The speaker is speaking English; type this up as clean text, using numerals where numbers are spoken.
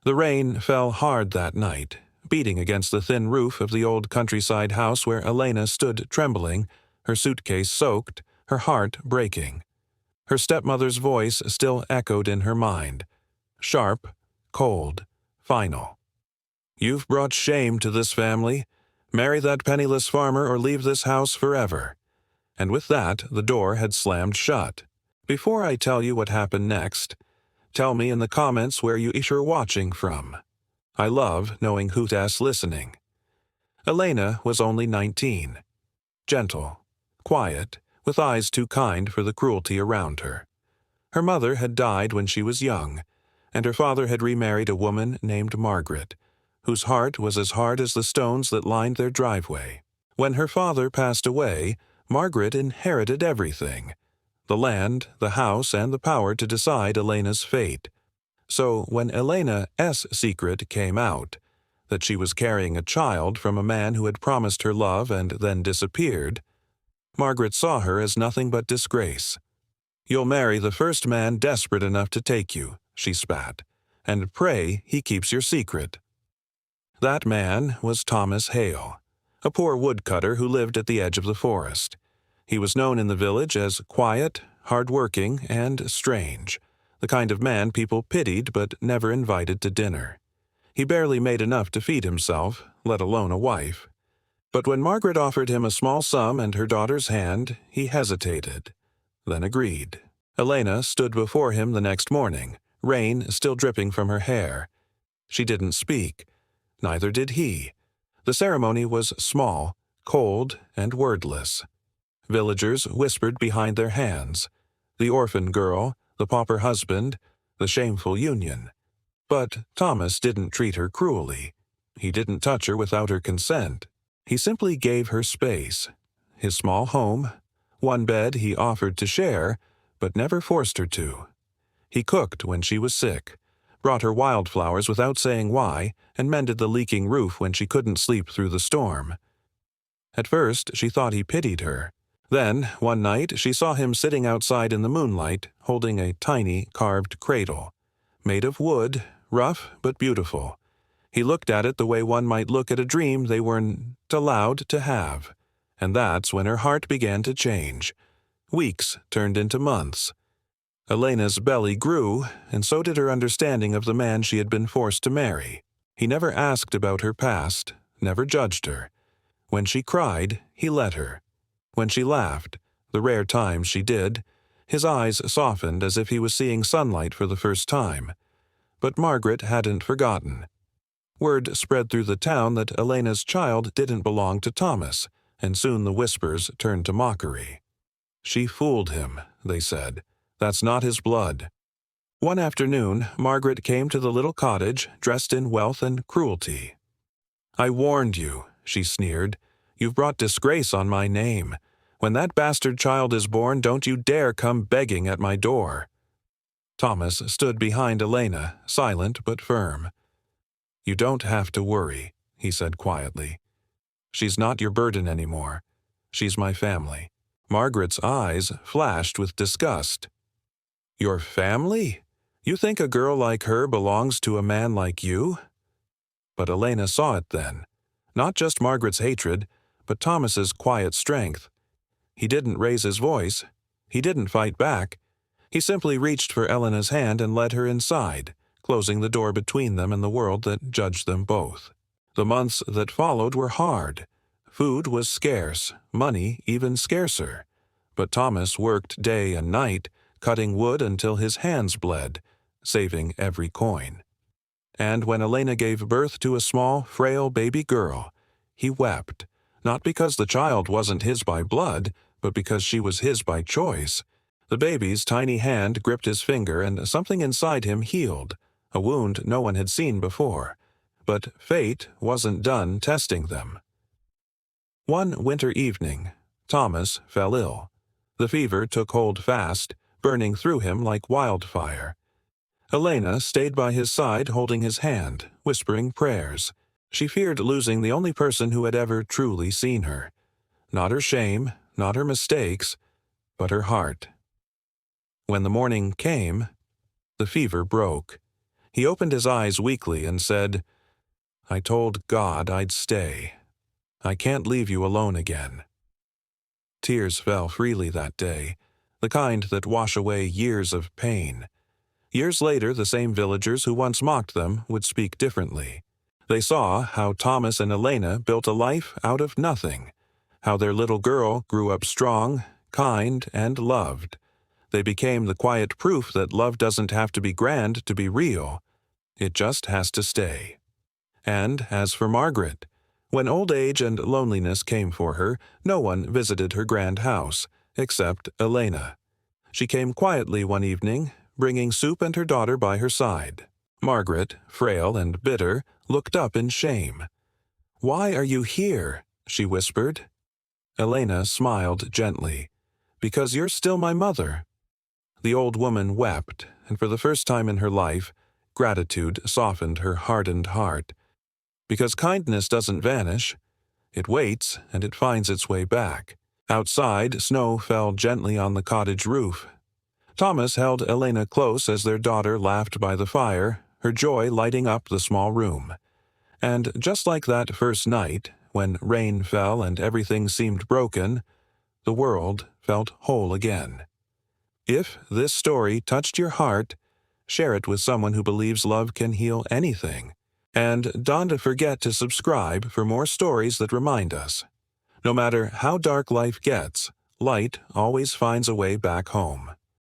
The rain fell hard that night, beating against the thin roof of the old countryside house where Elena stood trembling, her suitcase soaked, her heart breaking. Her stepmother's voice still echoed in her mind, sharp, cold, final. "You've brought shame to this family. Marry that penniless farmer or leave this house forever." And with that, the door had slammed shut. Before I tell you what happened next, tell me in the comments where you're watching from. I love knowing who's listening. Elena was only 19. Gentle, quiet, with eyes too kind for the cruelty around her. Her mother had died when she was young, and her father had remarried a woman named Margaret, whose heart was as hard as the stones that lined their driveway. When her father passed away, Margaret inherited everything: the land, the house, and the power to decide Elena's fate. So when Elena's secret came out, that she was carrying a child from a man who had promised her love and then disappeared, Margaret saw her as nothing but disgrace. "You'll marry the first man desperate enough to take you," she spat, "and pray he keeps your secret." That man was Thomas Hale, a poor woodcutter who lived at the edge of the forest. He was known in the village as quiet, hard-working, and strange, the kind of man people pitied but never invited to dinner. He barely made enough to feed himself, let alone a wife. But when Margaret offered him a small sum and her daughter's hand, he hesitated, then agreed. Elena stood before him the next morning, rain still dripping from her hair. She didn't speak. Neither did he. The ceremony was small, cold, and wordless. Villagers whispered behind their hands. The orphan girl, the pauper husband, the shameful union. But Thomas didn't treat her cruelly. He didn't touch her without her consent. He simply gave her space, his small home, one bed he offered to share, but never forced her to. He cooked when she was sick, brought her wildflowers without saying why, and mended the leaking roof when she couldn't sleep through the storm. At first, she thought he pitied her. Then, one night, she saw him sitting outside in the moonlight, holding a tiny, carved cradle. Made of wood, rough but beautiful. He looked at it the way one might look at a dream they weren't allowed to have. And that's when her heart began to change. Weeks turned into months. Elena's belly grew, and so did her understanding of the man she had been forced to marry. He never asked about her past, never judged her. When she cried, he let her. When she laughed, the rare times she did, his eyes softened as if he was seeing sunlight for the first time. But Margaret hadn't forgotten. Word spread through the town that Elena's child didn't belong to Thomas, and soon the whispers turned to mockery. "She fooled him," they said. "That's not his blood." One afternoon, Margaret came to the little cottage, dressed in wealth and cruelty. "I warned you," she sneered. "You've brought disgrace on my name. When that bastard child is born, don't you dare come begging at my door." Thomas stood behind Elena, silent but firm. "You don't have to worry," he said quietly. "She's not your burden anymore. She's my family." Margaret's eyes flashed with disgust. "Your family? You think a girl like her belongs to a man like you?" But Elena saw it then. Not just Margaret's hatred, but Thomas's quiet strength. He didn't raise his voice. He didn't fight back. He simply reached for Elena's hand and led her inside, closing the door between them and the world that judged them both. The months that followed were hard. Food was scarce, money even scarcer. But Thomas worked day and night, cutting wood until his hands bled, saving every coin. And when Elena gave birth to a small, frail baby girl, he wept, not because the child wasn't his by blood, but because she was his by choice. The baby's tiny hand gripped his finger and something inside him healed, a wound no one had seen before. But fate wasn't done testing them. One winter evening, Thomas fell ill. The fever took hold fast, burning through him like wildfire. Elena stayed by his side holding his hand, whispering prayers. She feared losing the only person who had ever truly seen her. Not her shame, not her mistakes, but her heart. When the morning came, the fever broke. He opened his eyes weakly and said, "I told God I'd stay. I can't leave you alone again." Tears fell freely that day, the kind that wash away years of pain. Years later, the same villagers who once mocked them would speak differently. They saw how Thomas and Elena built a life out of nothing, how their little girl grew up strong, kind, and loved. They became the quiet proof that love doesn't have to be grand to be real. It just has to stay. And as for Margaret, when old age and loneliness came for her, no one visited her grand house, except Elena. She came quietly one evening, bringing soup and her daughter by her side. Margaret, frail and bitter, looked up in shame. "Why are you here?" she whispered. Elena smiled gently. "Because you're still my mother." The old woman wept, and for the first time in her life, gratitude softened her hardened heart. Because kindness doesn't vanish. It waits, and it finds its way back. Outside, snow fell gently on the cottage roof. Thomas held Elena close as their daughter laughed by the fire, her joy lighting up the small room. And just like that first night, when rain fell and everything seemed broken, the world felt whole again. If this story touched your heart, share it with someone who believes love can heal anything. And don't forget to subscribe for more stories that remind us. No matter how dark life gets, light always finds a way back home.